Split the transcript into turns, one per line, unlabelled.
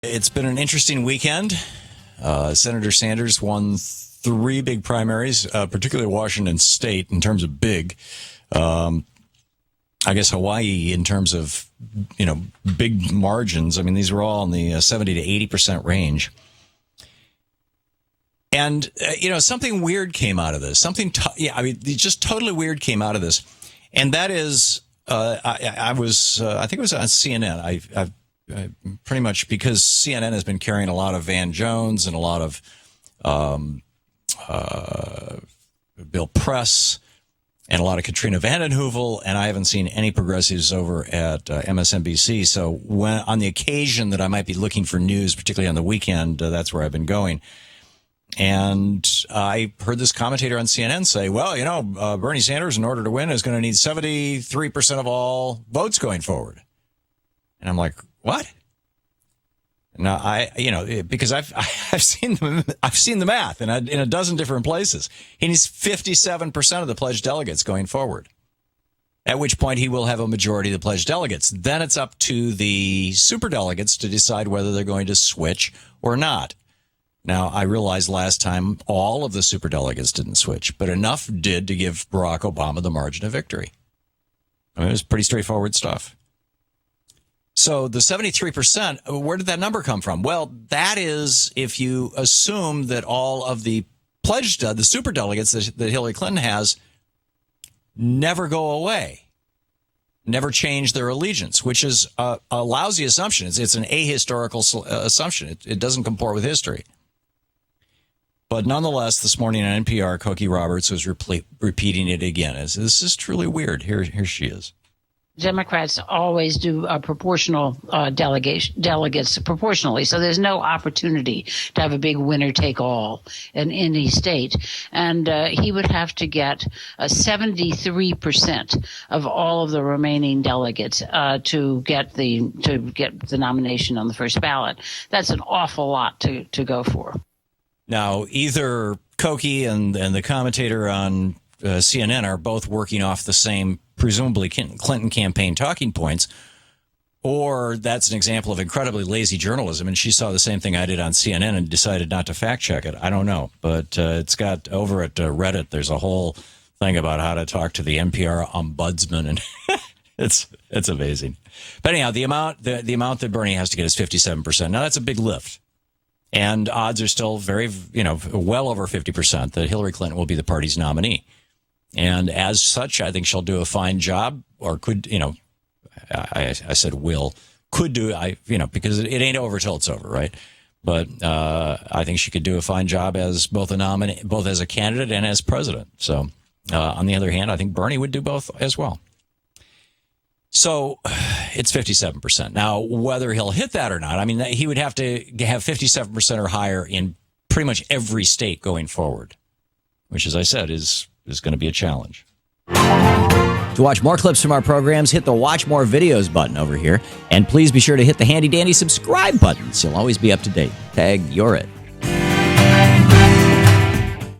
It's been an interesting weekend. Senator Sanders won 3 big primaries, particularly Washington State in terms of big. I guess Hawaii in terms of, big margins. I mean, these were all in the 70 to 80% range. And, something weird came out of this. Just totally weird came out of this. And that is, I think it was on CNN. I've pretty much, because CNN has been carrying a lot of Van Jones and a lot of Bill Press and a lot of Katrina vanden Heuvel, and I haven't seen any progressives over at MSNBC. So when on the occasion that I might be looking for news, particularly on the weekend, that's where I've been going. And I heard this commentator on CNN say, well, Bernie Sanders, in order to win, is going to need 73% of all votes going forward. And I'm like, what? Now, because I've seen the math in a dozen different places. He needs 57% of the pledged delegates going forward, at which point he will have a majority of the pledged delegates. Then it's up to the superdelegates to decide whether they're going to switch or not. Now, I realized last time all of the superdelegates didn't switch, but enough did to give Barack Obama the margin of victory. I mean, it was pretty straightforward stuff. So the 73%, where did that number come from? Well, that is if you assume that all of the pledged, the superdelegates that Hillary Clinton has never go away, never change their allegiance, which is a lousy assumption. It's an ahistorical assumption. It doesn't comport with history. But nonetheless, this morning on NPR, Cokie Roberts was repeating it again. This is truly weird. Here she is.
Democrats always do proportional delegates proportionally. So there's no opportunity to have a big winner-take-all in any state. And he would have to get 73% of all of the remaining delegates to get the nomination on the first ballot. That's an awful lot to go for.
Now, either Cokie and the commentator on CNN are both working off the same, presumably Clinton campaign talking points, or that's an example of incredibly lazy journalism, and she saw the same thing I did on CNN and decided not to fact check it. I don't know, but it's got over at Reddit, there's a whole thing about how to talk to the NPR ombudsman, and it's amazing. But anyhow, the amount that Bernie has to get is 57%. Now, that's a big lift. And odds are still very, well over 50% that Hillary Clinton will be the party's nominee. And as such, I think she'll do a fine job, or could, I said could do, because it ain't over till it's over, right? But I think she could do a fine job as both a nominee, both as a candidate and as president. So on the other hand, I think Bernie would do both as well. So it's 57%. Now, whether he'll hit that or not, I mean, he would have to have 57% or higher in pretty much every state going forward, which, as I said, is going to be a challenge.
To watch more clips from our programs, hit the Watch More Videos button over here. And please be sure to hit the handy-dandy subscribe button so you'll always be up to date. Tag, you're it.